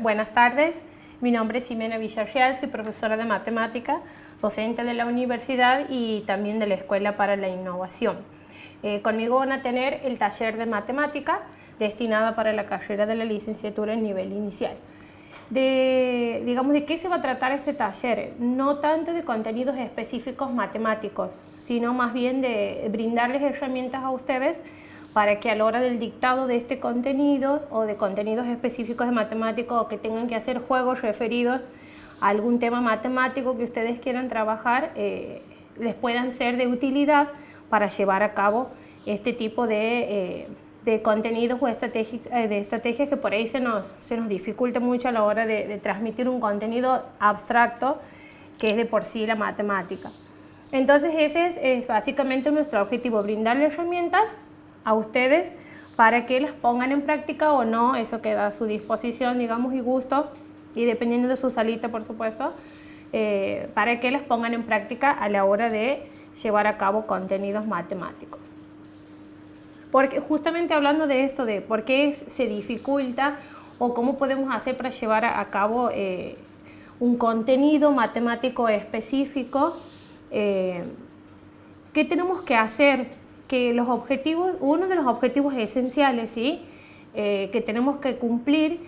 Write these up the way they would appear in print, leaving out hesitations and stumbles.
Buenas tardes, mi nombre es Ximena Villarreal, soy profesora de matemática, docente de la universidad y también de la Escuela para la Innovación. Conmigo van a tener el taller de matemática destinada para la carrera de la licenciatura en nivel inicial. ¿De qué se va a tratar este taller? No tanto de contenidos específicos matemáticos, sino más bien de brindarles herramientas a ustedes para que a la hora del dictado de este contenido o de contenidos específicos de matemáticos o que tengan que hacer juegos referidos a algún tema matemático que ustedes quieran trabajar, les puedan ser de utilidad para llevar a cabo este tipo de contenidos o estrategias que por ahí se nos dificulta mucho a la hora de transmitir un contenido abstracto que es de por sí la matemática. Entonces ese es básicamente nuestro objetivo, brindarles herramientas a ustedes para que las pongan en práctica o no, eso queda a su disposición, digamos, y gusto, y dependiendo de su salita, por supuesto, para que las pongan en práctica a la hora de llevar a cabo contenidos matemáticos. Porque justamente hablando de esto, de por qué se dificulta o cómo podemos hacer para llevar a cabo un contenido matemático específico, ¿qué tenemos que hacer? Que los objetivos, uno de los objetivos esenciales, ¿sí? Que tenemos que cumplir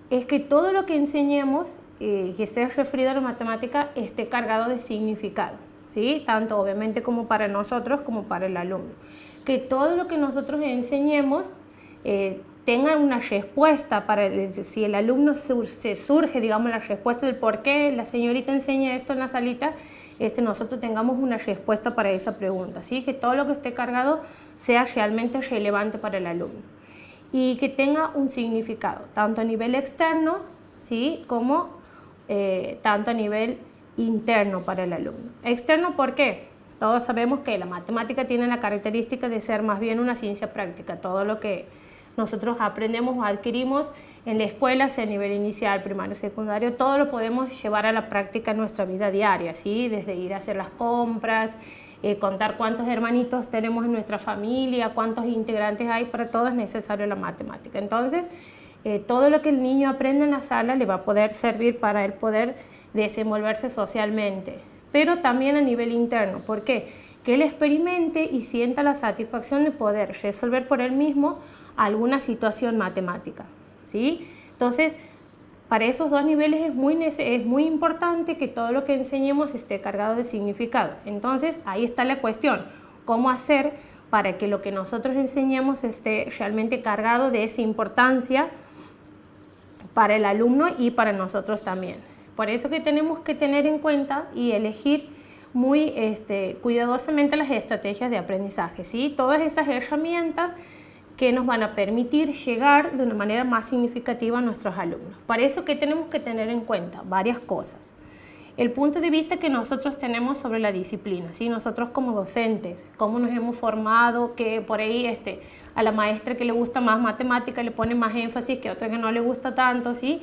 es que todo lo que enseñemos que esté referido a la matemática esté cargado de significado, ¿sí? Tanto obviamente como para nosotros como para el alumno. Que todo lo que nosotros enseñemos tenga una respuesta para si el alumno se surge, digamos, la respuesta del por qué la señorita enseña esto en la salita, nosotros tengamos una respuesta para esa pregunta, ¿sí? Que todo lo que esté cargado sea realmente relevante para el alumno y que tenga un significado, tanto a nivel externo, ¿sí? Como tanto a nivel interno para el alumno. Externo, ¿por qué? Todos sabemos que la matemática tiene la característica de ser más bien una ciencia práctica. Todo lo que nosotros aprendemos o adquirimos en la escuela, sea a nivel inicial, primario, secundario, todo lo podemos llevar a la práctica en nuestra vida diaria, ¿sí? Desde ir a hacer las compras, contar cuántos hermanitos tenemos en nuestra familia, cuántos integrantes hay, para todo es necesario la matemática. Entonces, todo lo que el niño aprende en la sala le va a poder servir para él poder desenvolverse socialmente, pero también a nivel interno. ¿Por qué? Que él experimente y sienta la satisfacción de poder resolver por él mismo alguna situación matemática, ¿sí? Entonces, para esos dos niveles es muy importante que todo lo que enseñemos esté cargado de significado. Entonces, ahí está la cuestión, ¿cómo hacer para que lo que nosotros enseñemos esté realmente cargado de esa importancia para el alumno y para nosotros también? Por eso que tenemos que tener en cuenta y elegir muy cuidadosamente las estrategias de aprendizaje, ¿sí? Todas esas herramientas que nos van a permitir llegar de una manera más significativa a nuestros alumnos. Para eso, ¿qué tenemos que tener en cuenta? Varias cosas. El punto de vista que nosotros tenemos sobre la disciplina, ¿sí? Nosotros como docentes, cómo nos hemos formado, que por ahí a la maestra que le gusta más matemática le pone más énfasis que a otra que no le gusta tanto, ¿sí?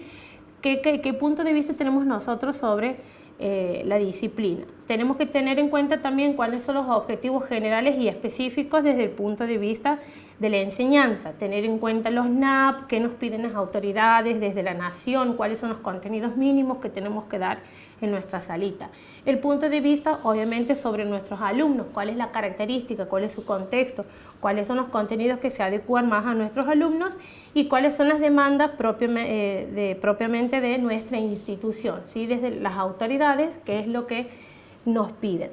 ¿Qué punto de vista tenemos nosotros sobre la disciplina? Tenemos que tener en cuenta también cuáles son los objetivos generales y específicos desde el punto de vista de la enseñanza, tener en cuenta los NAP, qué nos piden las autoridades desde la nación, cuáles son los contenidos mínimos que tenemos que dar en nuestra salita. El punto de vista, obviamente, sobre nuestros alumnos, cuál es la característica, cuál es su contexto, cuáles son los contenidos que se adecúan más a nuestros alumnos y cuáles son las demandas propiamente de nuestra institución, ¿sí? Desde las autoridades, qué es lo que nos piden.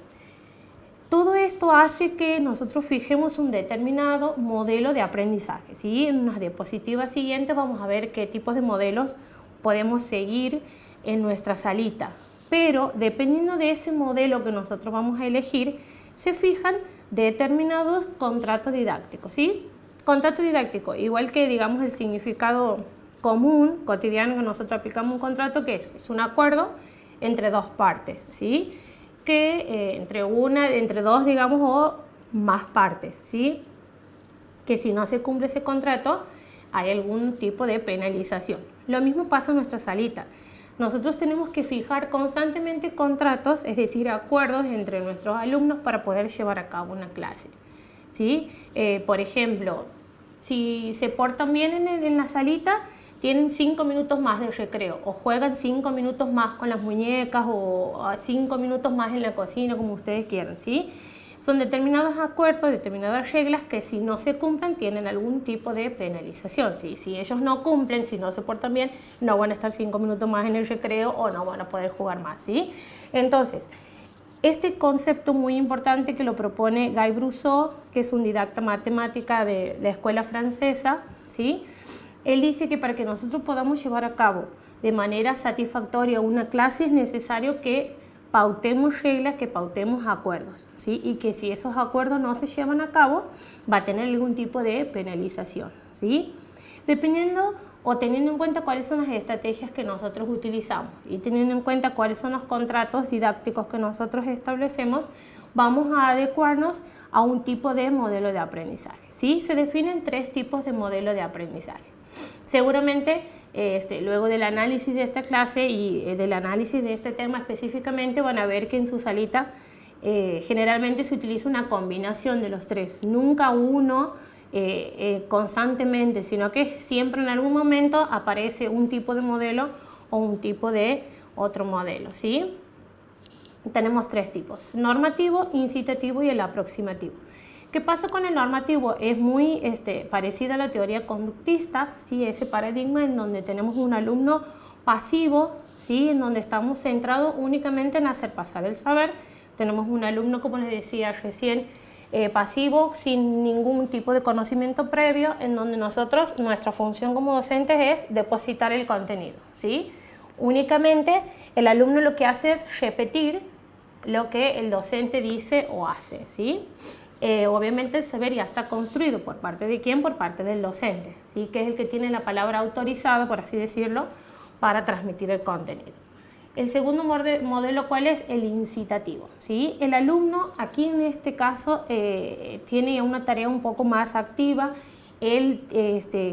Todo esto hace que nosotros fijemos un determinado modelo de aprendizaje, ¿sí? En unas diapositivas siguientes vamos a ver qué tipos de modelos podemos seguir en nuestra salita. Pero dependiendo de ese modelo que nosotros vamos a elegir, se fijan determinados contratos didácticos, ¿sí? Contrato didáctico, igual que digamos el significado común, cotidiano, que nosotros aplicamos un contrato, que es un acuerdo entre dos partes, ¿sí? Que entre dos, digamos, o más partes, ¿sí? Que si no se cumple ese contrato, hay algún tipo de penalización. Lo mismo pasa en nuestra salita. Nosotros tenemos que fijar constantemente contratos, es decir, acuerdos entre nuestros alumnos para poder llevar a cabo una clase, ¿sí? Por ejemplo, si se portan bien en la salita, tienen 5 minutos más de recreo o juegan 5 minutos más con las muñecas o 5 minutos más en la cocina, como ustedes quieran, ¿sí? Son determinados acuerdos, determinadas reglas que si no se cumplen tienen algún tipo de penalización, ¿sí? Si ellos no cumplen, si no se portan bien, no van a estar 5 minutos más en el recreo o no van a poder jugar más, ¿sí? Entonces, este concepto muy importante que lo propone Guy Brousseau, que es un didacta matemática de la escuela francesa, ¿sí? Él dice que para que nosotros podamos llevar a cabo de manera satisfactoria una clase es necesario que pautemos reglas, que pautemos acuerdos, ¿sí? Y que si esos acuerdos no se llevan a cabo, va a tener algún tipo de penalización, ¿sí? Dependiendo o teniendo en cuenta cuáles son las estrategias que nosotros utilizamos y teniendo en cuenta cuáles son los contratos didácticos que nosotros establecemos, vamos a adecuarnos a un tipo de modelo de aprendizaje, ¿sí? Se definen 3 tipos de modelo de aprendizaje. Seguramente, luego del análisis de esta clase y del análisis de este tema específicamente, van a ver que en su salita generalmente se utiliza una combinación de los 3, nunca uno constantemente, sino que siempre en algún momento aparece un tipo de modelo o un tipo de otro modelo, ¿sí? Tenemos 3 tipos: normativo, incitativo y el aproximativo. ¿Qué pasa con el normativo? Es muy parecida a la teoría conductista, ¿sí? Ese paradigma en donde tenemos un alumno pasivo, ¿sí? En donde estamos centrados únicamente en hacer pasar el saber. Tenemos un alumno, como les decía recién, pasivo, sin ningún tipo de conocimiento previo, en donde nosotros, nuestra función como docentes es depositar el contenido, ¿sí? Únicamente el alumno lo que hace es repetir lo que el docente dice o hace, ¿sí? Obviamente el saber ya está construido. ¿Por parte de quién? Por parte del docente, ¿sí? Que es el que tiene la palabra autorizada, por así decirlo, para transmitir el contenido. El segundo modelo, ¿cuál es? El incitativo, ¿sí? El alumno aquí en este caso tiene una tarea un poco más activa. Él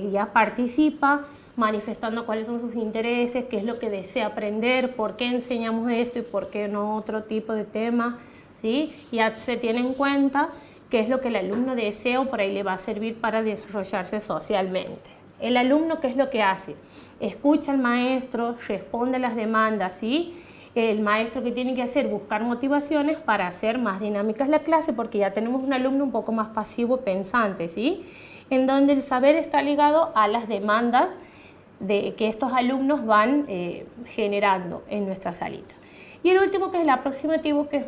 ya participa manifestando cuáles son sus intereses, qué es lo que desea aprender, por qué enseñamos esto y por qué no otro tipo de tema, ¿sí? Ya se tiene en cuenta qué es lo que el alumno desea o por ahí le va a servir para desarrollarse socialmente. El alumno, ¿qué es lo que hace? Escucha al maestro, responde a las demandas, ¿sí? El maestro, ¿qué tiene que hacer? Buscar motivaciones para hacer más dinámicas la clase, porque ya tenemos un alumno un poco más pasivo pensante, ¿sí? En donde el saber está ligado a las demandas que estos alumnos van generando en nuestra salita. Y el último, que es el aproximativo, que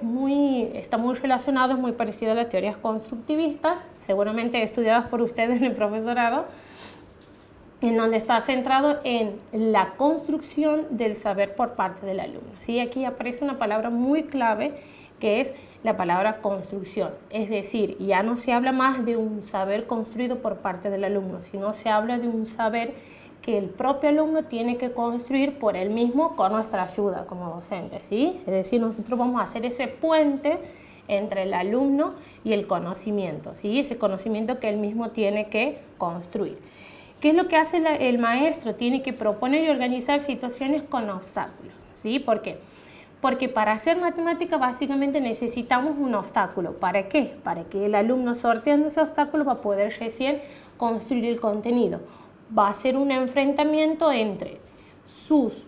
está muy relacionado, es muy parecido a las teorías constructivistas, seguramente estudiadas por ustedes en el profesorado, en donde está centrado en la construcción del saber por parte del alumno, ¿sí? Aquí aparece una palabra muy clave, que es la palabra construcción. Es decir, ya no se habla más de un saber construido por parte del alumno, sino se habla de un saber que el propio alumno tiene que construir por él mismo con nuestra ayuda como docentes, ¿sí? Es decir, nosotros vamos a hacer ese puente entre el alumno y el conocimiento, ¿sí? Ese conocimiento que él mismo tiene que construir. ¿Qué es lo que hace el maestro? Tiene que proponer y organizar situaciones con obstáculos, ¿sí? ¿Por qué? Porque para hacer matemática básicamente necesitamos un obstáculo. ¿Para qué? Para que el alumno, sorteando ese obstáculo, va a poder recién construir el contenido. Va a ser un enfrentamiento entre sus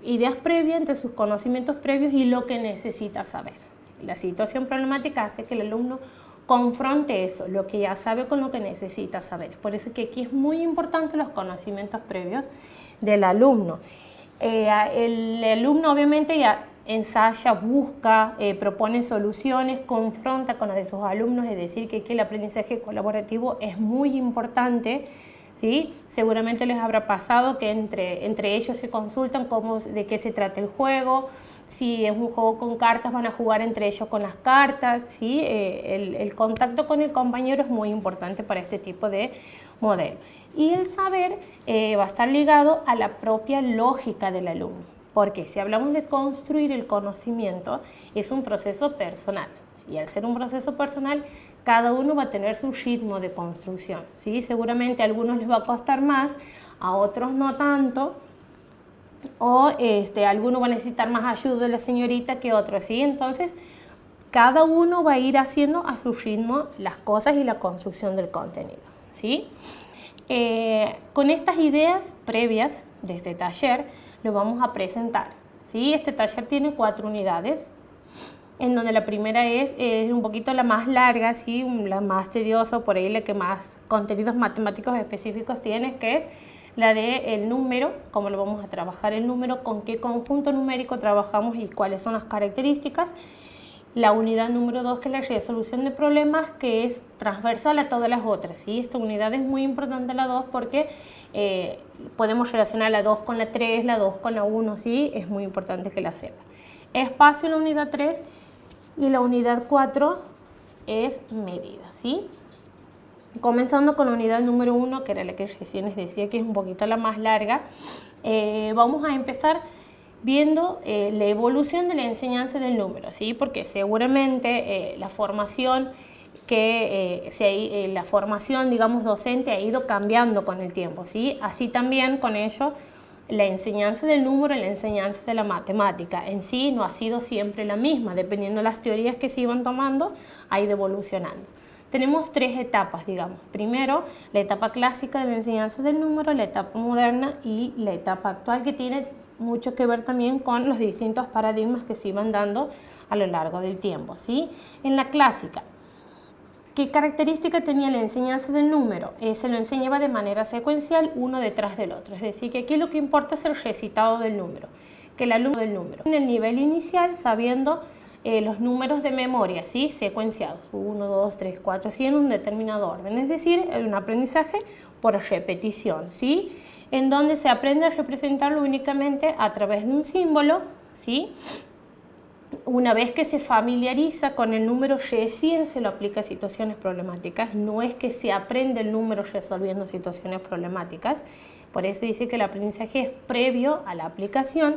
ideas previas, entre sus conocimientos previos y lo que necesita saber. La situación problemática hace que el alumno confronte eso, lo que ya sabe con lo que necesita saber. Por eso es que aquí es muy importante los conocimientos previos del alumno. El alumno obviamente ya ensaya, busca, propone soluciones, confronta con los de sus alumnos, es decir, que el aprendizaje colaborativo es muy importante, ¿sí? Seguramente les habrá pasado que entre ellos se consultan de qué se trata el juego. Si es un juego con cartas, van a jugar entre ellos con las cartas, ¿sí? El contacto con el compañero es muy importante para este tipo de modelo. Y el saber va a estar ligado a la propia lógica del alumno, porque si hablamos de construir el conocimiento, es un proceso personal. Y al ser un proceso personal, cada uno va a tener su ritmo de construcción, ¿sí? Seguramente a algunos les va a costar más, a otros no tanto, o alguno va a necesitar más ayuda de la señorita que otro, ¿sí? Entonces, cada uno va a ir haciendo a su ritmo las cosas y la construcción del contenido, ¿sí? Con estas ideas previas de este taller lo vamos a presentar, ¿sí? Este taller tiene 4 unidades, en donde la primera es un poquito la más larga, ¿sí? La más tediosa, por ahí la que más contenidos matemáticos específicos tiene, que es la de el número, cómo lo vamos a trabajar el número, con qué conjunto numérico trabajamos y cuáles son las características. La unidad número 2, que es la resolución de problemas, que es transversal a todas las otras, ¿sí? Esta unidad es muy importante, la 2, porque podemos relacionar la 2 con la 3, la 2 con la 1, ¿sí? Es muy importante que la sepan. Espacio en la unidad 3 y la unidad 4 es medida, ¿sí? Comenzando con la unidad número 1, que era la que recién les decía que es un poquito la más larga, vamos a empezar viendo la evolución de la enseñanza del número, ¿sí? Porque seguramente la formación la formación, digamos, docente ha ido cambiando con el tiempo, ¿sí? Así también con ello la enseñanza del número y la enseñanza de la matemática en sí no ha sido siempre la misma, dependiendo de las teorías que se iban tomando, ha ido evolucionando. Tenemos 3 etapas, digamos. Primero, la etapa clásica de la enseñanza del número, la etapa moderna y la etapa actual, que tiene mucho que ver también con los distintos paradigmas que se iban dando a lo largo del tiempo, ¿sí? En la clásica, ¿qué característica tenía la enseñanza del número? Se lo enseñaba de manera secuencial, uno detrás del otro. Es decir, que aquí lo que importa es el recitado del número, que el alumno del número. En el nivel inicial, sabiendo los números de memoria, ¿sí? Secuenciados, 1, 2, 3, 4, así en un determinado orden. Es decir, un aprendizaje por repetición, ¿sí? En donde se aprende a representarlo únicamente a través de un símbolo, ¿sí? Una vez que se familiariza con el número, recién se lo aplica a situaciones problemáticas. No es que se aprende el número resolviendo situaciones problemáticas. Por eso dice que el aprendizaje es previo a la aplicación.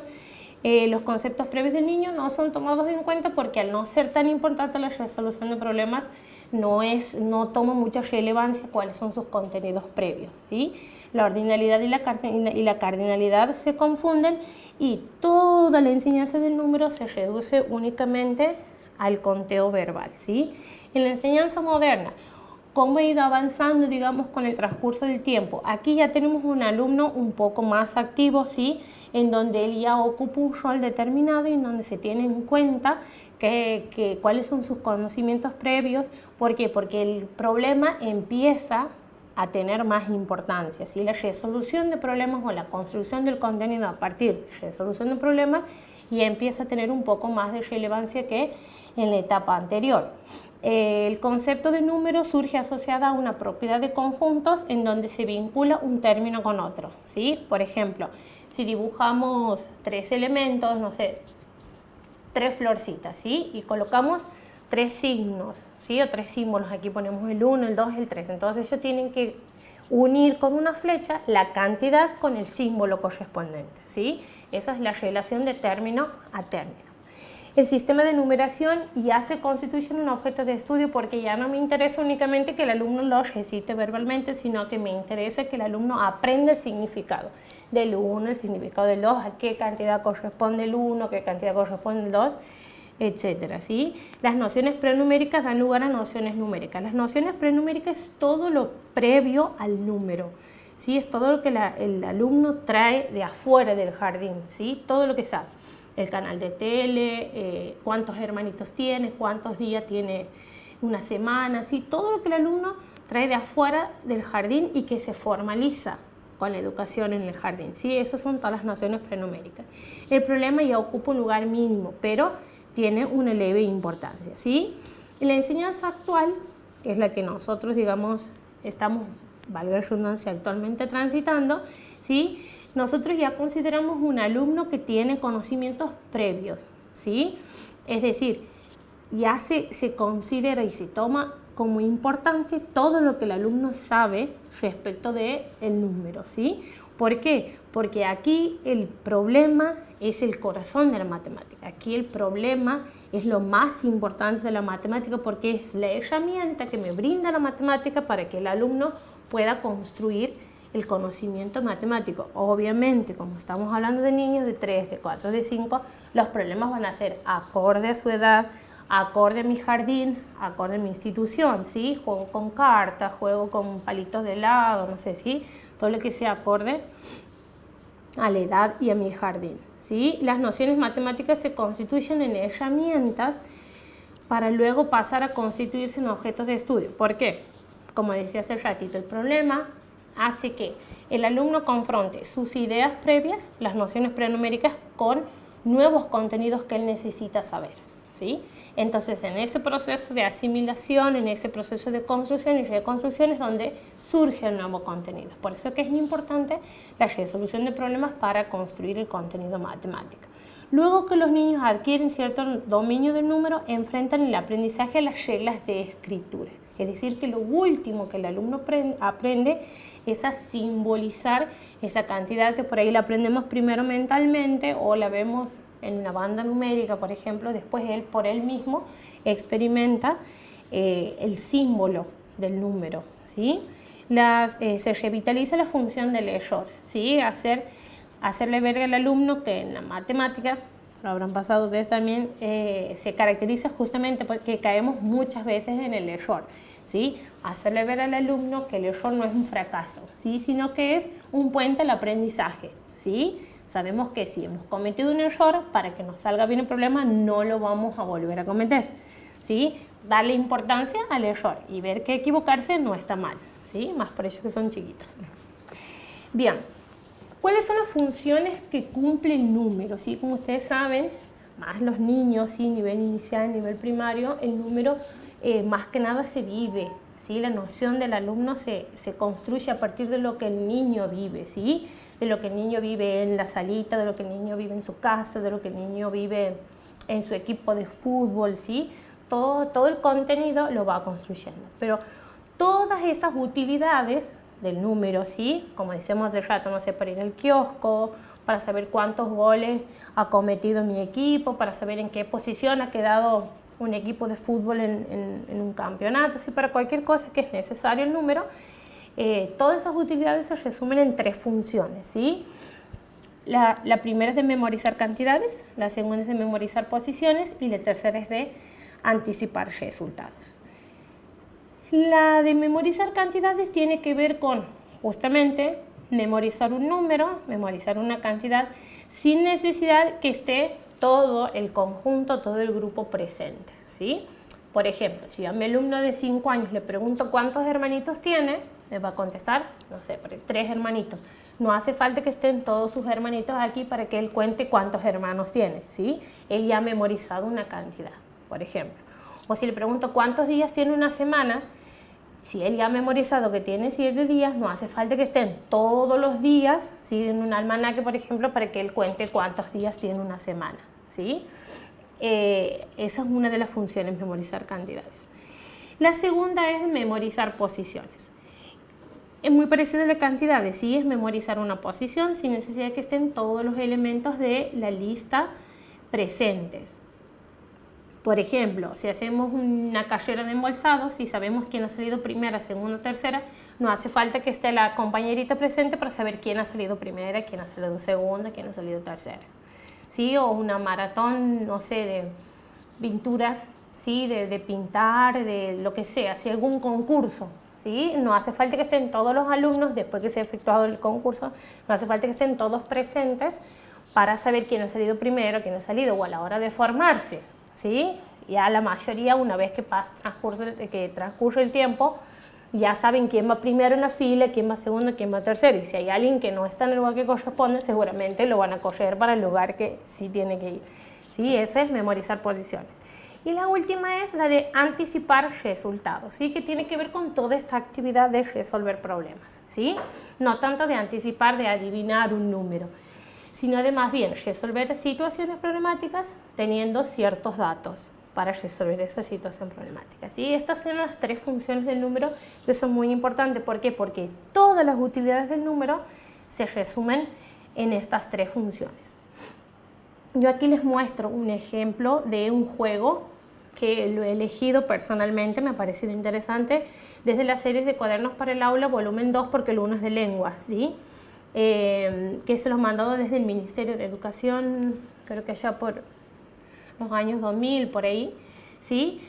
Los conceptos previos del niño no son tomados en cuenta porque, al no ser tan importante la resolución de problemas, no toma mucha relevancia cuáles son sus contenidos previos, ¿sí? La ordinalidad y la cardinalidad se confunden y toda la enseñanza del número se reduce únicamente al conteo verbal, ¿sí? En la enseñanza moderna, ¿cómo ha ido avanzando, digamos, con el transcurso del tiempo? Aquí ya tenemos un alumno un poco más activo, ¿sí? En donde él ya ocupa un rol determinado y en donde se tiene en cuenta cuáles son sus conocimientos previos. ¿Por qué? Porque el problema empieza a tener más importancia, ¿sí? La resolución de problemas o la construcción del contenido a partir de resolución de problemas ya empieza a tener un poco más de relevancia que en la etapa anterior. El concepto de número surge asociado a una propiedad de conjuntos en donde se vincula un término con otro, ¿sí? Por ejemplo, si dibujamos 3 elementos, no sé, 3 florcitas, ¿sí? Y colocamos 3 signos, ¿sí? O 3 símbolos, aquí ponemos el 1, el 2, el 3. Entonces ellos tienen que unir con una flecha la cantidad con el símbolo correspondiente, ¿sí? Esa es la relación de término a término. El sistema de numeración ya se constituye en un objeto de estudio porque ya no me interesa únicamente que el alumno lo recite verbalmente, sino que me interesa que el alumno aprenda el significado del 1, el significado del 2, a qué cantidad corresponde el 1, a qué cantidad corresponde el 2, etcétera, ¿sí? Las nociones prenuméricas dan lugar a nociones numéricas. Las nociones prenuméricas es todo lo previo al número, ¿sí? Es todo lo que el alumno trae de afuera del jardín, ¿sí? Todo lo que sabe. El canal de tele, cuántos hermanitos tiene, cuántos días tiene una semana, ¿sí? Todo lo que el alumno trae de afuera del jardín y que se formaliza con la educación en el jardín, ¿sí? Esas son todas las nociones prenuméricas. El problema ya ocupa un lugar mínimo, pero tiene una leve importancia, ¿sí? En la enseñanza actual, que es la que nosotros, digamos, estamos, valga la redundancia, actualmente transitando, ¿sí? Nosotros ya consideramos un alumno que tiene conocimientos previos, ¿sí? Es decir, ya se considera y se toma como importante todo lo que el alumno sabe respecto del número, ¿sí? ¿Por qué? Porque aquí el problema es el corazón de la matemática. Aquí el problema es lo más importante de la matemática porque es la herramienta que me brinda la matemática para que el alumno pueda construir el conocimiento matemático. Obviamente, como estamos hablando de niños de 3, de 4, de 5, los problemas van a ser acorde a su edad, acorde a mi jardín, acorde a mi institución, ¿sí? Juego con cartas, juego con palitos de helado, no sé, ¿sí? Todo lo que sea acorde a la edad y a mi jardín, ¿sí? Las nociones matemáticas se constituyen en herramientas para luego pasar a constituirse en objetos de estudio. ¿Por qué? Como decía hace ratito, el problema hace que el alumno confronte sus ideas previas, las nociones prenuméricas, con nuevos contenidos que él necesita saber, ¿sí? Entonces, en ese proceso de asimilación, en ese proceso de construcción y reconstrucción es donde surge el nuevo contenido. Por eso que es importante la resolución de problemas para construir el contenido matemático. Luego que los niños adquieren cierto dominio del número, enfrentan el aprendizaje a las reglas de escritura. Es decir, que lo último que el alumno aprende es a simbolizar esa cantidad que por ahí la aprendemos primero mentalmente o la vemos en una banda numérica, por ejemplo. Después él por él mismo experimenta el símbolo del número, ¿sí? Se revitaliza la función del error, ¿sí? Hacerle ver al alumno que en la matemática, lo habrán pasado ustedes también, se caracteriza justamente porque caemos muchas veces en el error, ¿sí? Hacerle ver al alumno que el error no es un fracaso, ¿sí? Sino que es un puente al aprendizaje, ¿sí? Sabemos que si hemos cometido un error, para que nos salga bien el problema, no lo vamos a volver a cometer, ¿sí? Darle importancia al error y ver que equivocarse no está mal, ¿sí? Más por ellos que son chiquitos. Bien. ¿Cuáles son las funciones que cumple el número? ¿Sí? Como ustedes saben, más los niños, ¿sí? Nivel inicial, nivel primario, el número más que nada se vive, ¿sí? La noción del alumno se construye a partir de lo que el niño vive, ¿sí? De lo que el niño vive en la salita, de lo que el niño vive en su casa, de lo que el niño vive en su equipo de fútbol, ¿sí? Todo el contenido lo va construyendo. Pero todas esas utilidades del número, ¿sí? Como decíamos hace rato, no sé, para ir al kiosco, para saber cuántos goles ha cometido mi equipo, para saber en qué posición ha quedado un equipo de fútbol en un campeonato, ¿sí? Para cualquier cosa que es necesario el número, todas esas utilidades se resumen en 3 funciones, ¿sí? La primera es de memorizar cantidades, la segunda es de memorizar posiciones y la tercera es de anticipar resultados. La de memorizar cantidades tiene que ver con justamente memorizar un número, memorizar una cantidad, sin necesidad que esté todo el conjunto, todo el grupo presente, ¿sí? Por ejemplo, si a mi alumno de 5 años le pregunto cuántos hermanitos tiene, me va a contestar, no sé, 3 hermanitos. No hace falta que estén todos sus hermanitos aquí para que él cuente cuántos hermanos tiene, ¿sí? Él ya ha memorizado una cantidad, por ejemplo. O si le pregunto cuántos días tiene una semana, si él ya ha memorizado que tiene 7 días, no hace falta que estén todos los días, ¿sí? En un almanaque, por ejemplo, para que él cuente cuántos días tiene una semana, ¿sí? Esa es una de las funciones, memorizar cantidades. La segunda es memorizar posiciones. Es muy parecida a la cantidades, ¿sí? Es memorizar una posición sin necesidad de que estén todos los elementos de la lista presentes. Por ejemplo, si hacemos una carrera de embolsados y sabemos quién ha salido primera, segunda, tercera, no hace falta que esté la compañerita presente para saber quién ha salido primera, quién ha salido segunda, quién ha salido tercera, ¿sí? O una maratón, no sé, de pinturas, ¿sí? De pintar, de lo que sea, si algún concurso, ¿sí? No hace falta que estén todos los alumnos después que se ha efectuado el concurso, no hace falta que estén todos presentes para saber quién ha salido primero, quién ha salido, o a la hora de formarse, ¿sí? Ya la mayoría, una vez que transcurre el tiempo, ya saben quién va primero en la fila, quién va segundo, quién va tercero. Y si hay alguien que no está en el lugar que corresponde, seguramente lo van a correr para el lugar que sí tiene que ir, ¿sí? Ese es memorizar posiciones. Y la última es la de anticipar resultados, ¿sí? Que tiene que ver con toda esta actividad de resolver problemas, ¿sí? No tanto de anticipar, de adivinar un número, sino de más bien resolver situaciones problemáticas teniendo ciertos datos para resolver esa situación problemática, ¿sí? Estas son las 3 funciones del número que son muy importantes. ¿Por qué? Porque todas las utilidades del número se resumen en estas 3 funciones. Yo aquí les muestro un ejemplo de un juego que lo he elegido personalmente, me ha parecido interesante, desde las series de Cuadernos para el Aula, volumen 2, porque el 1 es de lenguas, ¿sí? Que se los mandado desde el Ministerio de Educación, creo que allá por los años 2000, por ahí, ¿sí?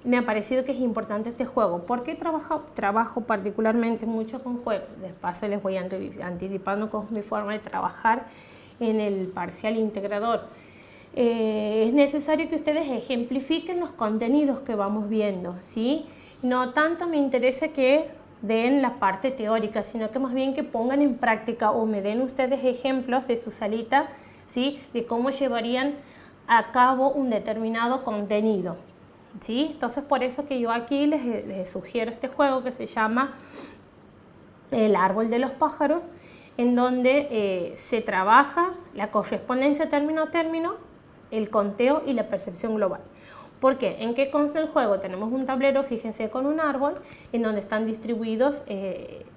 Me ha parecido que es importante este juego. ¿Por qué trabajo particularmente mucho con juegos? Después les voy anticipando con mi forma de trabajar en el parcial integrador. Es necesario que ustedes ejemplifiquen los contenidos que vamos viendo, ¿sí? No tanto me interesa que den la parte teórica, sino que más bien que pongan en práctica o me den ustedes ejemplos de su salita, ¿sí? De cómo llevarían a cabo un determinado contenido, ¿sí? Entonces por eso que yo aquí les sugiero este juego que se llama El árbol de los pájaros, en donde se trabaja la correspondencia término a término, el conteo y la percepción global. ¿Por qué? ¿En qué consta el juego? Tenemos un tablero, fíjense, con un árbol en donde están distribuidos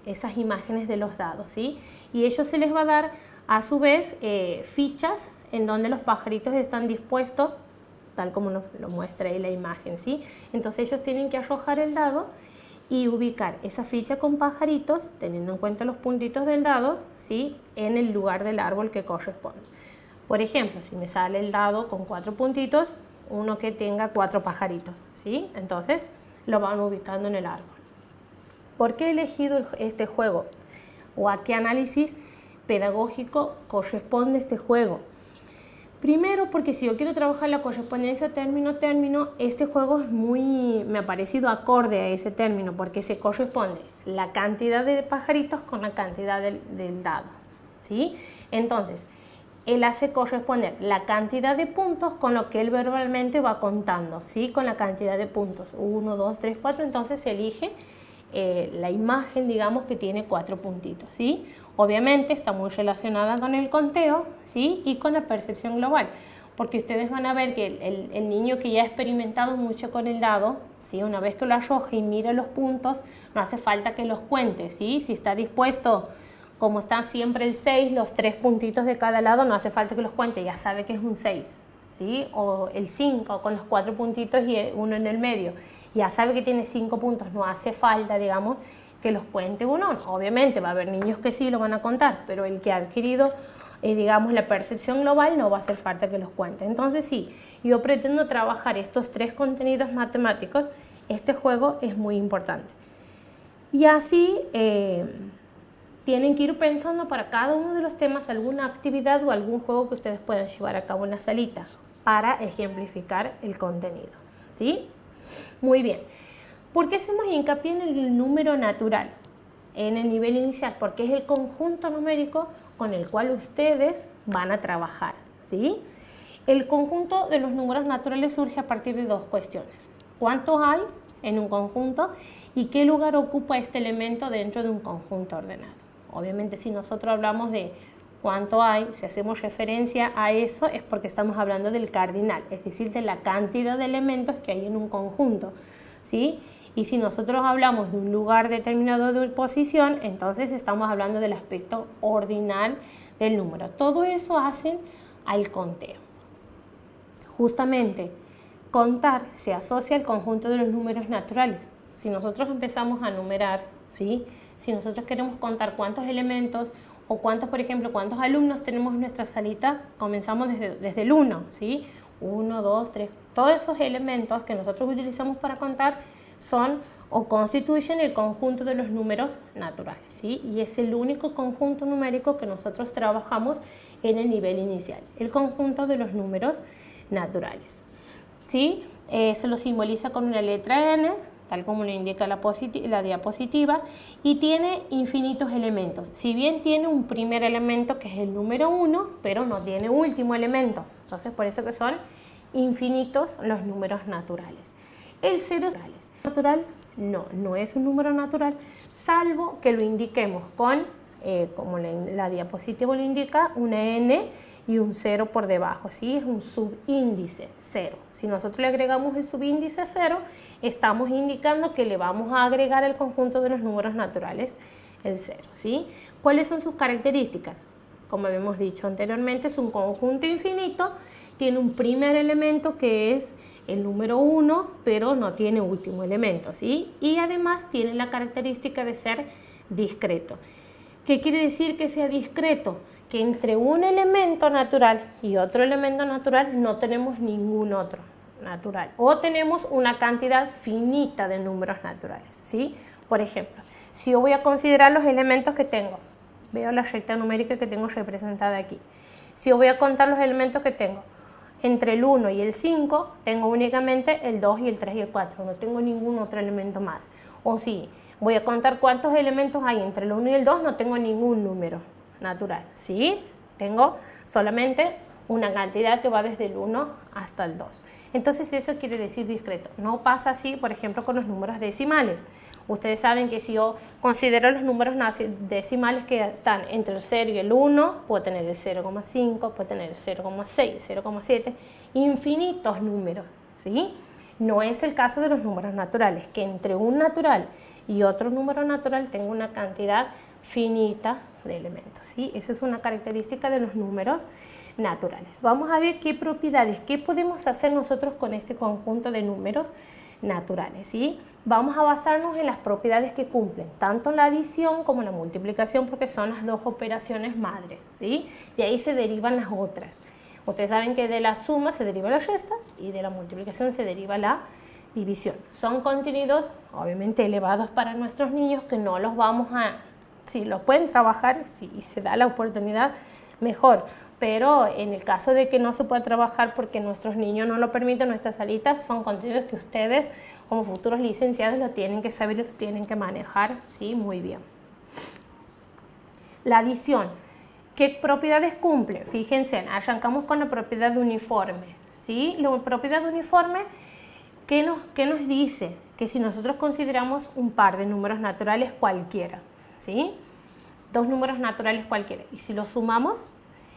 esas imágenes de los dados, ¿sí? Y ellos se les va a dar a su vez fichas en donde los pajaritos están dispuestos tal como lo muestra ahí la imagen, ¿sí? Entonces ellos tienen que arrojar el dado y ubicar esa ficha con pajaritos, teniendo en cuenta los puntitos del dado, ¿sí? En el lugar del árbol que corresponde. Por ejemplo, si me sale el dado con 4 puntitos, uno que tenga 4 pajaritos, ¿sí? Entonces lo van ubicando en el árbol. ¿Por qué he elegido este juego? ¿O a qué análisis pedagógico corresponde este juego? Primero, porque si yo quiero trabajar la correspondencia término-término, este juego es me ha parecido acorde a ese término, porque se corresponde la cantidad de pajaritos con la cantidad del dado, ¿sí? Entonces, él hace corresponder la cantidad de puntos con lo que él verbalmente va contando, ¿sí? Con la cantidad de puntos, 1, 2, 3, 4, entonces se elige la imagen, digamos, que tiene 4 puntitos, ¿sí? Obviamente está muy relacionada con el conteo, ¿sí? Y con la percepción global, porque ustedes van a ver que el niño que ya ha experimentado mucho con el dado, ¿sí? Una vez que lo arroja y mira los puntos, no hace falta que los cuente, ¿sí? Si está dispuesto, como está siempre el 6, los 3 puntitos de cada lado, no hace falta que los cuente, ya sabe que es un 6, ¿sí? O el 5 con los 4 puntitos y uno en el medio, ya sabe que tiene 5 puntos, no hace falta, digamos, que los cuente uno. Obviamente va a haber niños que sí lo van a contar, pero el que ha adquirido, digamos, la percepción global no va a hacer falta que los cuente. Entonces sí, yo pretendo trabajar estos 3 contenidos matemáticos, este juego es muy importante. Y así tienen que ir pensando para cada uno de los temas alguna actividad o algún juego que ustedes puedan llevar a cabo en la salita para ejemplificar el contenido, ¿sí? Muy bien. ¿Por qué hacemos hincapié en el número natural en el nivel inicial? Porque es el conjunto numérico con el cual ustedes van a trabajar, ¿sí? El conjunto de los números naturales surge a partir de 2 cuestiones. ¿Cuántos hay en un conjunto y qué lugar ocupa este elemento dentro de un conjunto ordenado? Obviamente, si nosotros hablamos de cuánto hay, si hacemos referencia a eso, es porque estamos hablando del cardinal, es decir, de la cantidad de elementos que hay en un conjunto, ¿sí? Y si nosotros hablamos de un lugar determinado de posición, entonces estamos hablando del aspecto ordinal del número. Todo eso hacen al conteo. Justamente, contar se asocia al conjunto de los números naturales. Si nosotros empezamos a numerar, ¿sí? Si nosotros queremos contar cuántos elementos o cuántos, por ejemplo, cuántos alumnos tenemos en nuestra salita, comenzamos desde el 1, ¿sí? 1, 2, 3, todos esos elementos que nosotros utilizamos para contar son o constituyen el conjunto de los números naturales, ¿sí? Y es el único conjunto numérico que nosotros trabajamos en el nivel inicial, el conjunto de los números naturales, ¿sí? Se lo simboliza con una letra N, tal como lo indica la diapositiva, y tiene infinitos elementos. Si bien tiene un primer elemento que es el número 1, pero no tiene último elemento. Entonces, por eso que son infinitos los números naturales. El 0 es natural, no es un número natural, salvo que lo indiquemos con, como la diapositiva lo indica, una n y un 0 por debajo, ¿sí? Es un subíndice 0. Si nosotros le agregamos el subíndice 0, estamos indicando que le vamos a agregar el conjunto de los números naturales el 0, ¿sí? ¿Cuáles son sus características? Como habíamos dicho anteriormente, es un conjunto infinito, tiene un primer elemento que es el número 1, pero no tiene último elemento, ¿sí? Y además tiene la característica de ser discreto. ¿Qué quiere decir que sea discreto? que entre un elemento natural y otro elemento natural no tenemos ningún otro natural, o tenemos una cantidad finita de números naturales, ¿sí? Por ejemplo, si yo voy a considerar los elementos que tengo, veo la recta numérica que tengo representada aquí. Si yo voy a contar los elementos que tengo, entre el 1 y el 5, tengo únicamente el 2 y el 3 y el 4, no tengo ningún otro elemento más. O si voy a contar cuántos elementos hay entre el 1 y el 2, no tengo ningún número natural, ¿sí? Tengo solamente una cantidad que va desde el 1 hasta el 2. Entonces eso quiere decir discreto. No pasa así, por ejemplo, con los números decimales. Ustedes saben que si yo considero los números decimales que están entre el 0 y el 1, puedo tener el 0,5, puedo tener el 0,6, 0,7, infinitos números, ¿sí? No es el caso de los números naturales, que entre un natural y otro número natural tengo una cantidad finita de elementos, ¿sí? Esa es una característica de los números naturales. Vamos a ver qué propiedades, qué podemos hacer nosotros con este conjunto de números naturales, ¿sí? Vamos a basarnos en las propiedades que cumplen tanto la adición como la multiplicación, porque son las dos operaciones madre, ¿sí? De ahí se derivan las otras. Ustedes saben que de la suma se deriva la resta y de la multiplicación se deriva la división. Son contenidos obviamente elevados para nuestros niños que no los vamos a, si los pueden trabajar, si se da la oportunidad, mejor. Pero en el caso de que no se pueda trabajar porque nuestros niños no lo permiten, nuestras salitas, son contenidos que ustedes como futuros licenciados lo tienen que saber y lo tienen que manejar, ¿sí? Muy bien. La adición. ¿Qué propiedades cumple? Fíjense, arrancamos con la propiedad de uniforme, ¿sí? La propiedad de uniforme, ¿qué nos dice? Que si nosotros consideramos un par de números naturales cualquiera, ¿sí? Dos números naturales cualquiera, y si los sumamos,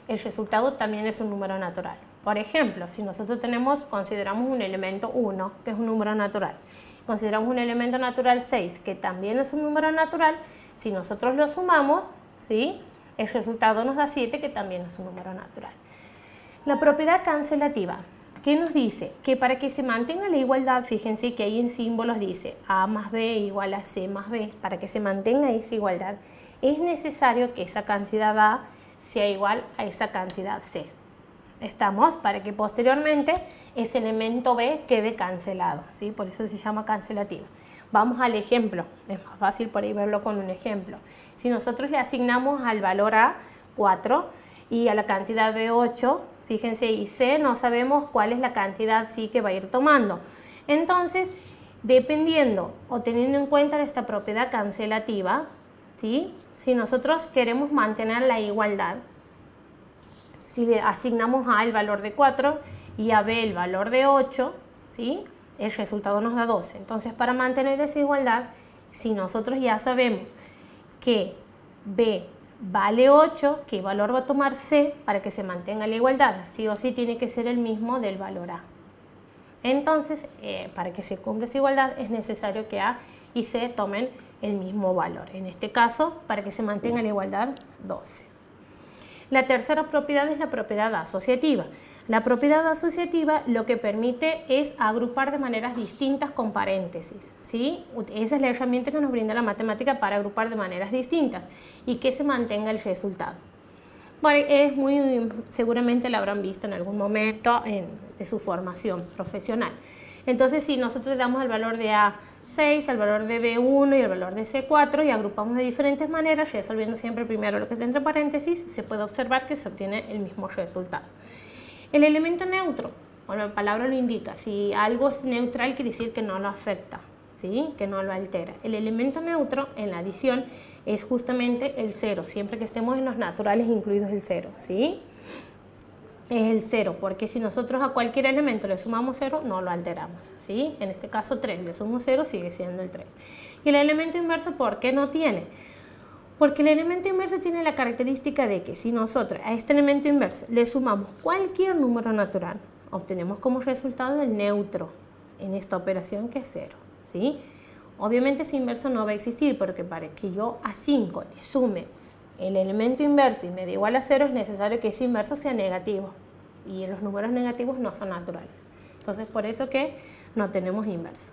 el resultado también es un número natural. Por ejemplo, si nosotros consideramos un elemento 1, que es un número natural, consideramos un elemento natural 6, que también es un número natural, si nosotros lo sumamos, ¿sí? El resultado nos da 7, que también es un número natural. La propiedad cancelativa, ¿qué nos dice? Que para que se mantenga la igualdad, fíjense que ahí en símbolos dice A más B igual a C más B. Para que se mantenga esa igualdad, es necesario que esa cantidad A sea igual a esa cantidad C. Estamos para que posteriormente ese elemento B quede cancelado, ¿sí? Por eso se llama cancelativa. Vamos al ejemplo, es más fácil por ahí verlo con un ejemplo. Si nosotros le asignamos al valor A 4 y a la cantidad B 8, fíjense, y C no sabemos cuál es la cantidad sí que va a ir tomando. Entonces, dependiendo o teniendo en cuenta esta propiedad cancelativa, ¿sí? Si nosotros queremos mantener la igualdad, si le asignamos a A el valor de 4 y a B el valor de 8, ¿sí? El resultado nos da 12. Entonces, para mantener esa igualdad, si nosotros ya sabemos que B vale 8, ¿qué valor va a tomar C para que se mantenga la igualdad? Sí o sí tiene que ser el mismo del valor A. Entonces, para que se cumpla esa igualdad, es necesario que A y C tomen el mismo valor. En este caso, para que se mantenga la igualdad, 12. La tercera propiedad es la propiedad asociativa. La propiedad asociativa lo que permite es agrupar de maneras distintas con paréntesis, ¿sí? Esa es la herramienta que nos brinda la matemática para agrupar de maneras distintas y que se mantenga el resultado. Bueno, seguramente la habrán visto en algún momento de su formación profesional. Entonces, si nosotros damos el valor de A6, el valor de B1 y el valor de C4 y agrupamos de diferentes maneras, resolviendo siempre primero lo que está entre paréntesis, se puede observar que se obtiene el mismo resultado. El elemento neutro, bueno, la palabra lo indica, si algo es neutral quiere decir que no lo afecta, ¿sí? Que no lo altera. El elemento neutro en la adición es justamente el 0, siempre que estemos en los naturales incluidos el 0, ¿sí? Es el 0, porque si nosotros a cualquier elemento le sumamos 0, no lo alteramos, ¿sí? En este caso 3, le sumo 0, sigue siendo el 3. Y el elemento inverso, ¿por qué no tiene? Porque el elemento inverso tiene la característica de que si nosotros a este elemento inverso le sumamos cualquier número natural, obtenemos como resultado el neutro en esta operación que es 0, ¿sí? Obviamente ese inverso no va a existir porque para que yo a 5 le sume el elemento inverso y me dé igual a 0 es necesario que ese inverso sea negativo y los números negativos no son naturales. Entonces por eso que no tenemos inverso.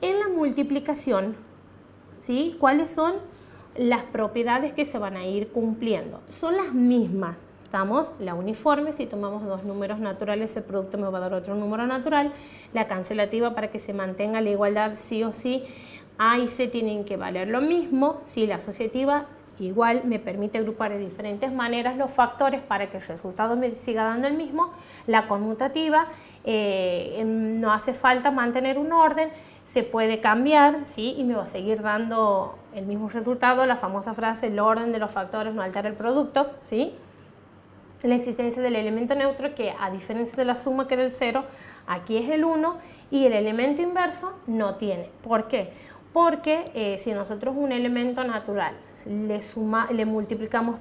En la multiplicación, ¿sí? ¿Cuáles son las propiedades que se van a ir cumpliendo son las mismas. ¿Estamos? La uniforme, si tomamos dos números naturales, el producto me va a dar otro número natural. La cancelativa, para que se mantenga la igualdad sí o sí, A y C tienen que valer lo mismo. Si la asociativa igual me permite agrupar de diferentes maneras los factores para que el resultado me siga dando el mismo. La conmutativa, no hace falta mantener un orden, se puede cambiar, ¿sí? Y me va a seguir dando el mismo resultado. La famosa frase, el orden de los factores no altera el producto, ¿sí? La existencia del elemento neutro, que a diferencia de la suma, que era el 0, aquí es el 1, y el elemento inverso no tiene. ¿Por qué? Porque si nosotros un elemento natural le multiplicamos,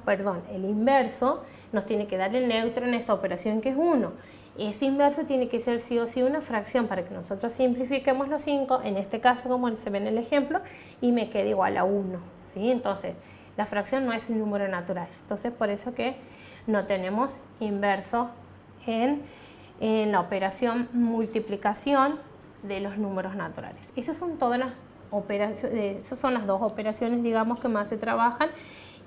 el inverso, nos tiene que dar el neutro en esta operación, que es 1. Ese inverso tiene que ser sí o sí una fracción para que nosotros simplifiquemos los 5, en este caso como se ve en el ejemplo, y me quede igual a 1, ¿sí? Entonces, la fracción no es un número natural. Entonces, por eso que no tenemos inverso en la operación multiplicación de los números naturales. Esas son todas las operaciones, esas son las dos operaciones, digamos, que más se trabajan,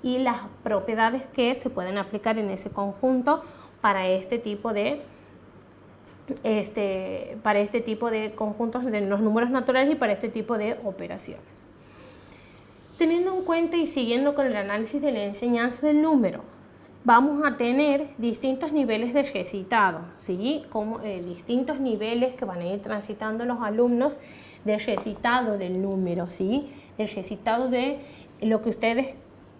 y las propiedades que se pueden aplicar en ese conjunto para este tipo de conjuntos de los números naturales y para este tipo de operaciones. Teniendo en cuenta y siguiendo con el análisis de la enseñanza del número, vamos a tener distintos niveles de recitado, ¿sí? Como distintos niveles que van a ir transitando los alumnos de recitado del número, ¿sí? El recitado de lo que ustedes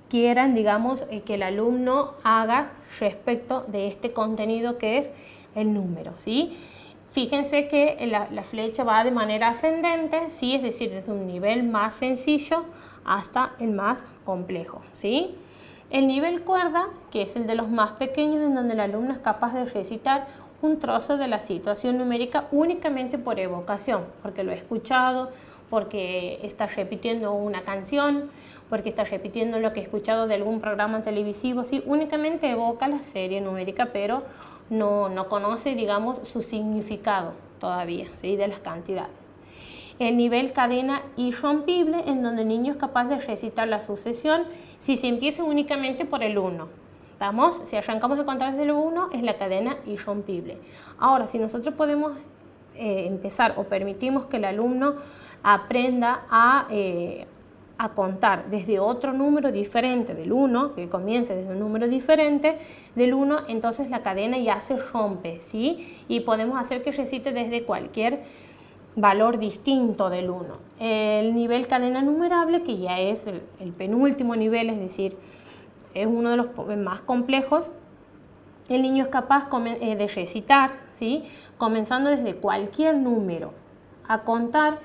quieran, digamos, que el alumno haga respecto de este contenido que es el número, ¿sí? Fíjense que la flecha va de manera ascendente, ¿sí? Es decir, desde un nivel más sencillo hasta el más complejo, ¿sí? El nivel cuerda, que es el de los más pequeños, en donde el alumno es capaz de recitar un trozo de la situación numérica únicamente por evocación, porque lo he escuchado, porque está repitiendo una canción, porque está repitiendo lo que he escuchado de algún programa televisivo, ¿sí? Únicamente evoca la serie numérica, pero no conoce, digamos, su significado todavía, ¿sí? De las cantidades. El nivel cadena irrompible, en donde el niño es capaz de recitar la sucesión si se empieza únicamente por el 1. ¿Estamos? Si arrancamos a contar desde el 1, es la cadena irrompible. Ahora, si nosotros podemos empezar o permitimos que el alumno aprenda a contar desde otro número diferente del 1, que comience desde un número diferente del 1, entonces la cadena ya se rompe, ¿sí? Y podemos hacer que recite desde cualquier valor distinto del 1. El nivel cadena numerable, que ya es el penúltimo nivel, es decir, es uno de los más complejos, el niño es capaz de recitar, ¿sí? Comenzando desde cualquier número, a contar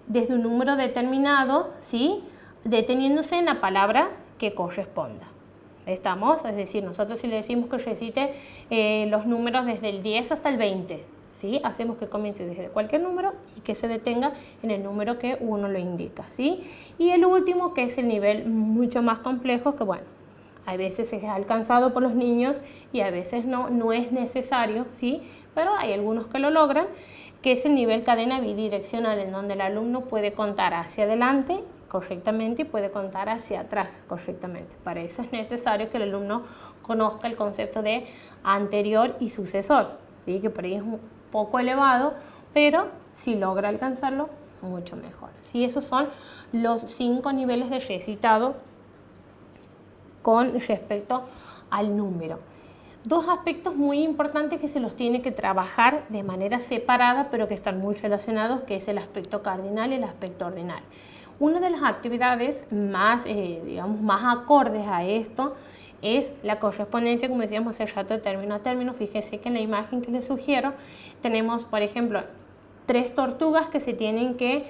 desde un número determinado, ¿sí? Deteniéndose en la palabra que corresponda. ¿Estamos? Es decir, nosotros si le decimos que recite los números desde el 10 hasta el 20, ¿sí? Hacemos que comience desde cualquier número y que se detenga en el número que uno lo indica, ¿sí? Y el último, que es el nivel mucho más complejo, que bueno, a veces es alcanzado por los niños y a veces no es necesario, ¿sí? Pero hay algunos que lo logran, que es el nivel cadena bidireccional, en donde el alumno puede contar hacia adelante correctamente y puede contar hacia atrás correctamente. Para eso es necesario que el alumno conozca el concepto de anterior y sucesor, ¿sí? Que por ahí es un poco elevado, pero si logra alcanzarlo, mucho mejor, ¿sí? Esos son los 5 niveles de recitado con respecto al número. Dos aspectos muy importantes que se los tiene que trabajar de manera separada, pero que están muy relacionados, que es el aspecto cardinal y el aspecto ordinal. Una de las actividades más, digamos, más acordes a esto es la correspondencia, como decíamos hace rato, de término a término. Fíjense que en la imagen que les sugiero tenemos, por ejemplo, 3 tortugas que se tienen que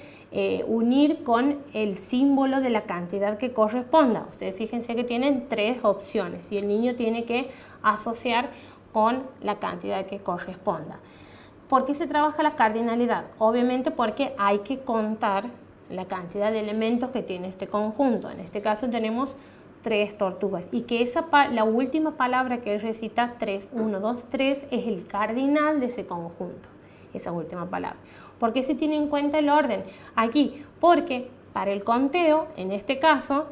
unir con el símbolo de la cantidad que corresponda. Ustedes fíjense que tienen 3 opciones y el niño tiene que asociar con la cantidad que corresponda. ¿Por qué se trabaja la cardinalidad? Obviamente porque hay que contar la cantidad de elementos que tiene este conjunto. En este caso tenemos 3 tortugas y que la última palabra que él recita, 3, 1, 2, 3, es el cardinal de ese conjunto, esa última palabra. ¿Por qué se tiene en cuenta el orden aquí? Porque para el conteo, en este caso,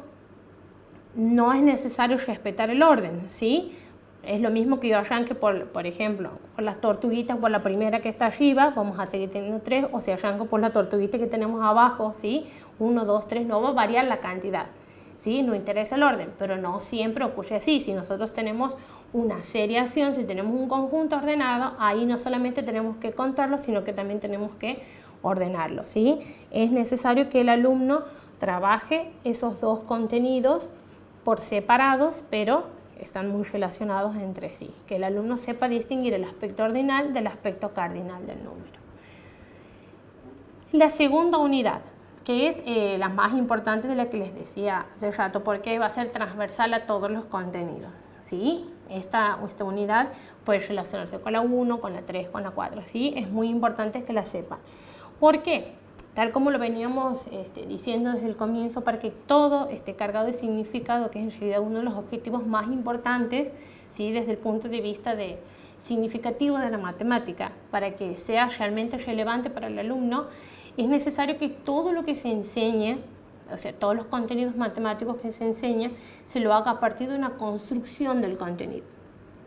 no es necesario respetar el orden, ¿sí? Es lo mismo que yo arranque, por ejemplo, por las tortuguitas, por la primera que está arriba, vamos a seguir teniendo 3, o si arranco por la tortuguita que tenemos abajo, ¿sí? 1, 2, 3, no va a variar la cantidad, ¿sí? No interesa el orden, pero no siempre ocurre así. Si nosotros tenemos una seriación, si tenemos un conjunto ordenado, ahí no solamente tenemos que contarlo, sino que también tenemos que ordenarlo, ¿sí? Es necesario que el alumno trabaje esos dos contenidos por separados, pero están muy relacionados entre sí. Que el alumno sepa distinguir el aspecto ordinal del aspecto cardinal del número. La segunda unidad, que es la más importante de la que les decía hace rato, porque va a ser transversal a todos los contenidos, ¿sí? Esta unidad puede relacionarse con la 1, con la 3, con la 4, ¿sí? Es muy importante que la sepan. ¿Por qué? Tal como lo veníamos diciendo desde el comienzo, para que todo esté cargado de significado, que es en realidad uno de los objetivos más importantes, ¿sí? Desde el punto de vista significativo de la matemática, para que sea realmente relevante para el alumno, es necesario que todo lo que se enseñe, o sea, todos los contenidos matemáticos que se enseña, se lo haga a partir de una construcción del contenido.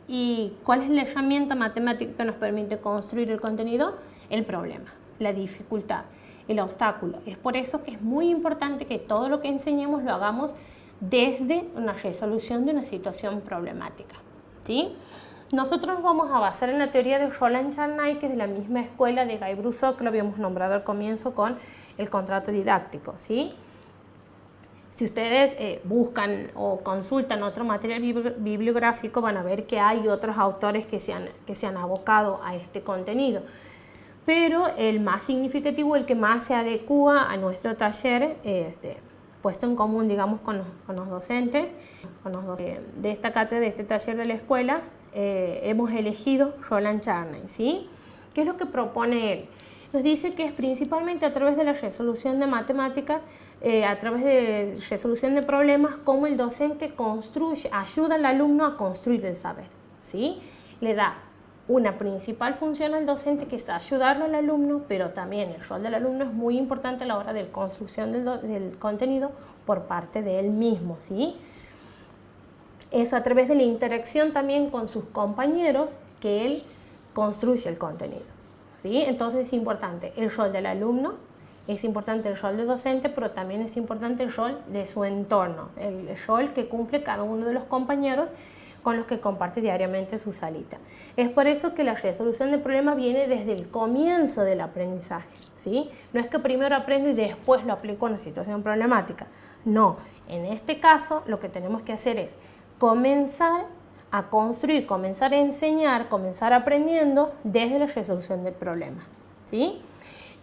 ¿Y cuál es la herramienta matemática que nos permite construir el contenido? El problema, la dificultad, el obstáculo. Es por eso que es muy importante que todo lo que enseñemos lo hagamos desde una resolución de una situación problemática, ¿sí? Nosotros nos vamos a basar en la teoría de Roland Charnay, que es de la misma escuela de Guy Brousseau, que lo habíamos nombrado al comienzo con el contrato didáctico, ¿sí? Si ustedes buscan o consultan otro material bibliográfico, van a ver que hay otros autores que se han abocado a este contenido. Pero el más significativo, el que más se adecua a nuestro taller, puesto en común, digamos, con los docentes, de esta cátedra, de este taller de la escuela, hemos elegido Roland Charnay, ¿sí? ¿Qué es lo que propone él? Nos dice que es principalmente a través de la resolución de matemáticas, a través de resolución de problemas, cómo el docente ayuda al alumno a construir el saber, ¿sí? Le da una principal función al docente, que es ayudarlo al alumno, pero también el rol del alumno es muy importante a la hora de la construcción del contenido por parte de él mismo, ¿sí? Es a través de la interacción también con sus compañeros que él construye el contenido, ¿sí? Entonces es importante el rol del alumno, es importante el rol del docente, pero también es importante el rol de su entorno, el rol que cumple cada uno de los compañeros con los que comparte diariamente su salita. Es por eso que la resolución de problemas viene desde el comienzo del aprendizaje, ¿sí? No es que primero aprendo y después lo aplico en una situación problemática. No, en este caso lo que tenemos que hacer es comenzar a construir, comenzar a enseñar, comenzar aprendiendo desde la resolución del problema, ¿sí?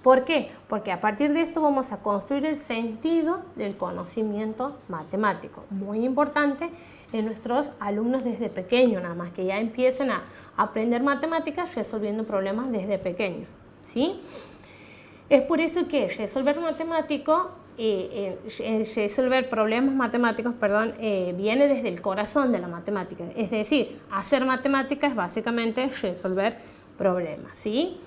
¿Por qué? Porque a partir de esto vamos a construir el sentido del conocimiento matemático. Muy importante en nuestros alumnos desde pequeños, nada más que ya empiecen a aprender matemáticas resolviendo problemas desde pequeños, ¿sí? Es por eso que resolver problemas matemáticos, viene desde el corazón de la matemática. Es decir, hacer matemáticas es básicamente resolver problemas, ¿sí?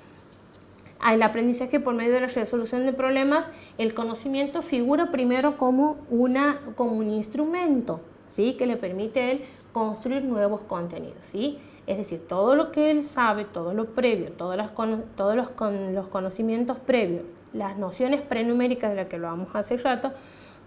El aprendizaje por medio de la resolución de problemas, el conocimiento figura primero como un instrumento, ¿sí? Que le permite a él construir nuevos contenidos, ¿sí? Es decir, todo lo que él sabe, todo lo previo, todos los conocimientos previos, las nociones prenuméricas de las que lo vamos a hacer rato,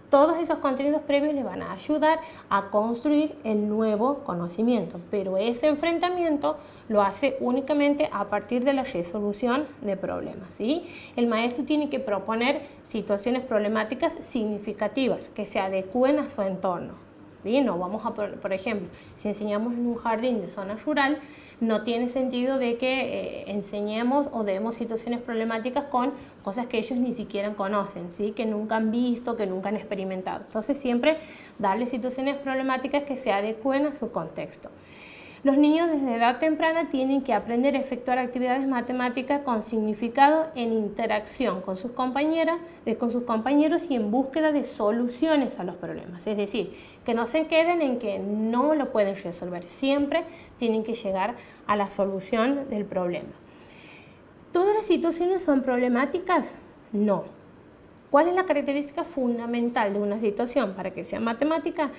todos esos contenidos previos le van a ayudar a construir el nuevo conocimiento, pero ese enfrentamiento lo hace únicamente a partir de la resolución de problemas, ¿sí? El maestro tiene que proponer situaciones problemáticas significativas que se adecúen a su entorno, ¿sí? No vamos a, por ejemplo, si enseñamos en un jardín de zona rural, no tiene sentido de que enseñemos o demos situaciones problemáticas con cosas que ellos ni siquiera conocen, ¿sí? Que nunca han visto, que nunca han experimentado. Entonces siempre darles situaciones problemáticas que se adecúen a su contexto. Los niños desde edad temprana tienen que aprender a efectuar actividades matemáticas con significado en interacción con sus compañeros y en búsqueda de soluciones a los problemas. Es decir, que no se queden en que no lo pueden resolver. Siempre tienen que llegar a la solución del problema. ¿Todas las situaciones son problemáticas? No. ¿Cuál es la característica fundamental de una situación para que sea matemática?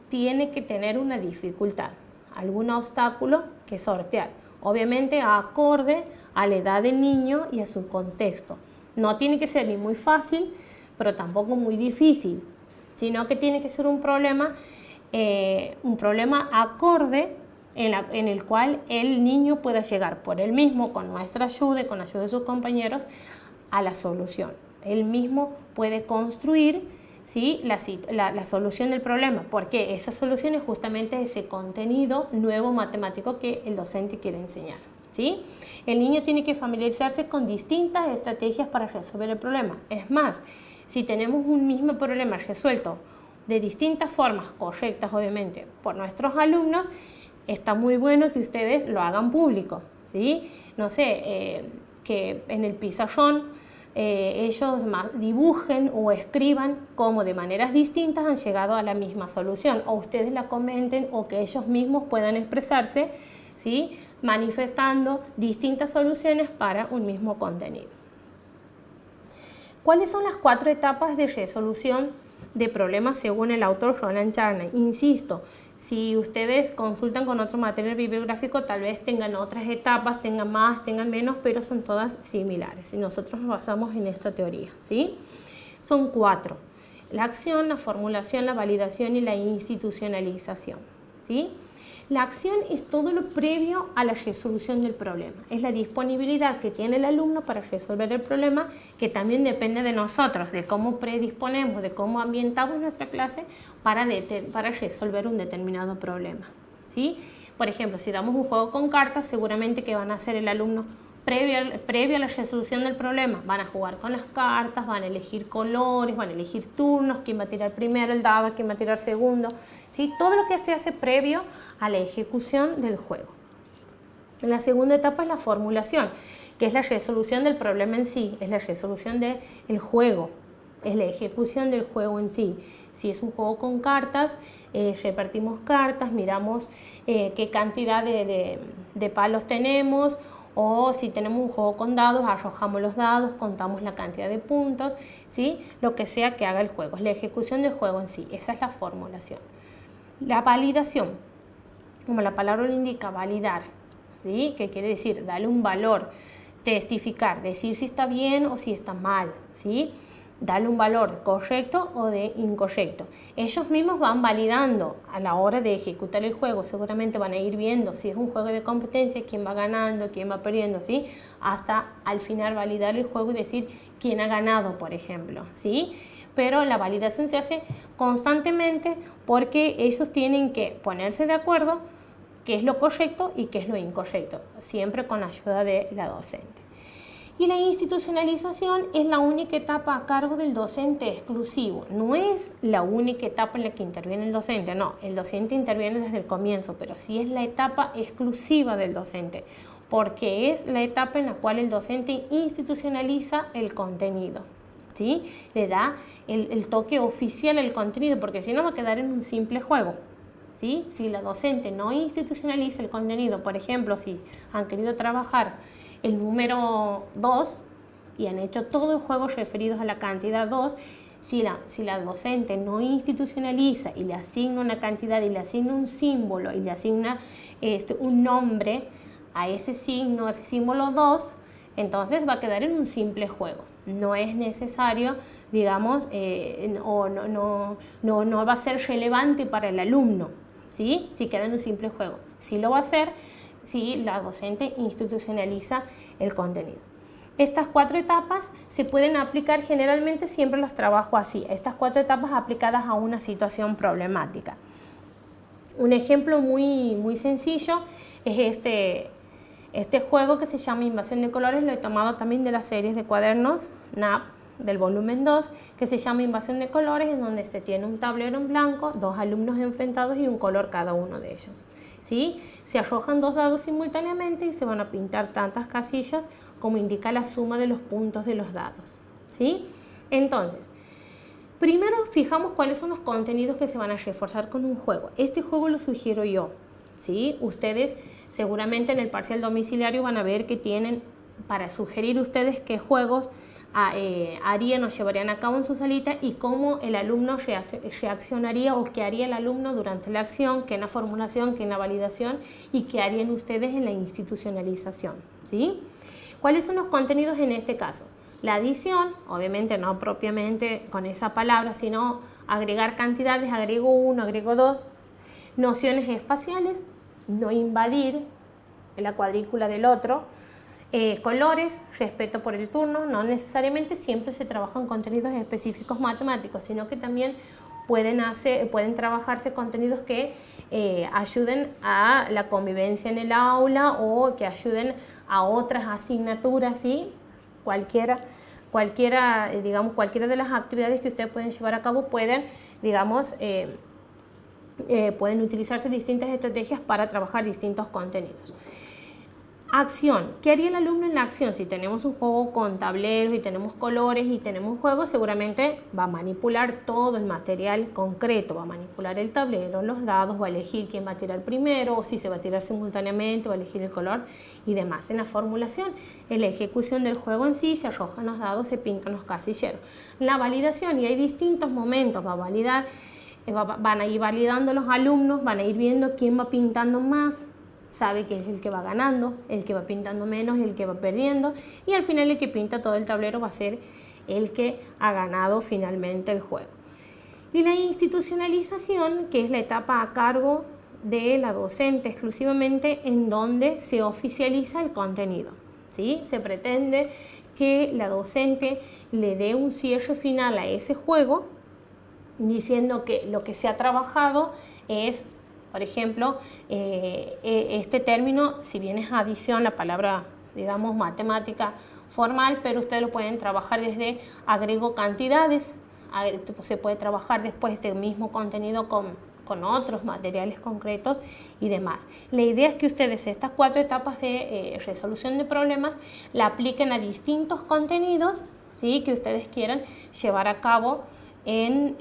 tiene que tener una dificultad, algún obstáculo que sortear, obviamente acorde a la edad del niño y a su contexto. No tiene que ser ni muy fácil, pero tampoco muy difícil, sino que tiene que ser un problema acorde en el cual el niño pueda llegar por él mismo, con nuestra ayuda y con la ayuda de sus compañeros, a la solución. Él mismo puede construir, ¿sí?, la solución del problema, porque esa solución es justamente ese contenido nuevo matemático que el docente quiere enseñar, ¿sí? El niño tiene que familiarizarse con distintas estrategias para resolver el problema. Es más, si tenemos un mismo problema resuelto de distintas formas, correctas obviamente, por nuestros alumnos, está muy bueno que ustedes lo hagan público, ¿sí? No sé, que en el pizarrón ellos dibujen o escriban cómo de maneras distintas han llegado a la misma solución, o ustedes la comenten, o que ellos mismos puedan expresarse, ¿sí?, manifestando distintas soluciones para un mismo contenido. ¿Cuáles son las 4 etapas de resolución de problemas según el autor Roland Charney? Insisto, si ustedes consultan con otro material bibliográfico, tal vez tengan otras etapas, tengan más, tengan menos, pero son todas similares. Y nosotros nos basamos en esta teoría, ¿sí? Son 4. La acción, la formulación, la validación y la institucionalización, ¿sí? La acción es todo lo previo a la resolución del problema. Es la disponibilidad que tiene el alumno para resolver el problema, que también depende de nosotros, de cómo predisponemos, de cómo ambientamos nuestra clase para resolver un determinado problema, ¿sí? Por ejemplo, si damos un juego con cartas, seguramente que van a hacer el alumno previo a la resolución del problema. Van a jugar con las cartas, van a elegir colores, van a elegir turnos, quién va a tirar primero el dado, quién va a tirar segundo, ¿sí? Todo lo que se hace previo a la ejecución del juego. La segunda etapa es la formulación, que es la resolución del problema en sí, es la resolución del juego, es la ejecución del juego en sí. Si es un juego con cartas, repartimos cartas, miramos qué cantidad de palos tenemos, o si tenemos un juego con dados, arrojamos los dados, contamos la cantidad de puntos, ¿sí? Lo que sea que haga el juego, es la ejecución del juego en sí, esa es la formulación. La validación, como la palabra lo indica, validar, ¿sí?, que quiere decir darle un valor, testificar, decir si está bien o si está mal, ¿sí?, darle un valor correcto o de incorrecto. Ellos mismos van validando a la hora de ejecutar el juego, seguramente van a ir viendo si es un juego de competencia, quién va ganando, quién va perdiendo, ¿sí?, hasta al final validar el juego y decir quién ha ganado, por ejemplo, ¿sí? Pero la validación se hace constantemente porque ellos tienen que ponerse de acuerdo qué es lo correcto y qué es lo incorrecto, siempre con la ayuda de la docente. Y la institucionalización es la única etapa a cargo del docente exclusivo. No es la única etapa en la que interviene el docente, no, el docente interviene desde el comienzo, pero sí es la etapa exclusiva del docente, porque es la etapa en la cual el docente institucionaliza el contenido, ¿sí? Le da el toque oficial al contenido, porque si no va a quedar en un simple juego, ¿sí? Si la docente no institucionaliza el contenido, por ejemplo, si han querido trabajar el número 2 y han hecho todos los juegos referidos a la cantidad 2, si la docente no institucionaliza y le asigna una cantidad y le asigna un símbolo y le asigna un nombre a ese signo, a ese símbolo 2, entonces va a quedar en un simple juego. No es necesario, digamos, o no va a ser relevante para el alumno, ¿sí?, si queda en un simple juego. Sí lo va a hacer si la docente institucionaliza el contenido. Estas 4 etapas se pueden aplicar, generalmente siempre las trabajo así, estas 4 etapas aplicadas a una situación problemática. Un ejemplo muy sencillo es este juego que se llama Invasión de Colores. Lo he tomado también de las series de cuadernos NAP del volumen 2, que se llama Invasión de Colores, en donde se tiene un tablero en blanco, 2 alumnos enfrentados y un color cada uno de ellos, ¿sí? Se arrojan 2 dados simultáneamente y se van a pintar tantas casillas como indica la suma de los puntos de los dados, ¿sí? Entonces, primero fijamos cuáles son los contenidos que se van a reforzar con un juego. Este juego lo sugiero yo, ¿sí? Ustedes seguramente en el parcial domiciliario van a ver que tienen para sugerir ustedes qué juegos harían o llevarían a cabo en su salita y cómo el alumno reaccionaría o qué haría el alumno durante la acción, qué en la formulación, qué en la validación y qué harían ustedes en la institucionalización, ¿sí? ¿Cuáles son los contenidos en este caso? La adición, obviamente no propiamente con esa palabra, sino agregar cantidades, agrego 1, agrego 2, nociones espaciales, no invadir la cuadrícula del otro, colores, respeto por el turno, no necesariamente siempre se trabajan contenidos específicos matemáticos, sino que también pueden trabajarse contenidos que ayuden a la convivencia en el aula o que ayuden a otras asignaturas, ¿sí? Cualquiera de las actividades que ustedes pueden llevar a cabo pueden utilizarse distintas estrategias para trabajar distintos contenidos. Acción. ¿Qué haría el alumno en la acción? Si tenemos un juego con tableros y tenemos colores y tenemos juegos, seguramente va a manipular todo el material concreto, va a manipular el tablero, los dados, va a elegir quién va a tirar primero o si se va a tirar simultáneamente, va a elegir el color y demás. En la formulación, en la ejecución del juego en sí, se arrojan los dados, se pintan los casilleros. La validación, y hay distintos momentos, va a validar, van a ir validando los alumnos, van a ir viendo quién va pintando más, sabe que es el que va ganando, el que va pintando menos, el que va perdiendo, y al final el que pinta todo el tablero va a ser el que ha ganado finalmente el juego. Y la institucionalización, que es la etapa a cargo de la docente exclusivamente, en donde se oficializa el contenido, ¿sí? Se pretende que la docente le dé un cierre final a ese juego, diciendo que lo que se ha trabajado es, por ejemplo, este término, si bien es adición, la palabra, digamos, matemática formal, pero ustedes lo pueden trabajar desde agrego cantidades, se puede trabajar después este mismo contenido con otros materiales concretos y demás. La idea es que ustedes estas 4 etapas de resolución de problemas la apliquen a distintos contenidos, ¿sí?, que ustedes quieran llevar a cabo en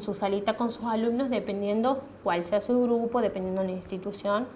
su salita con sus alumnos, dependiendo cuál sea su grupo, dependiendo de la institución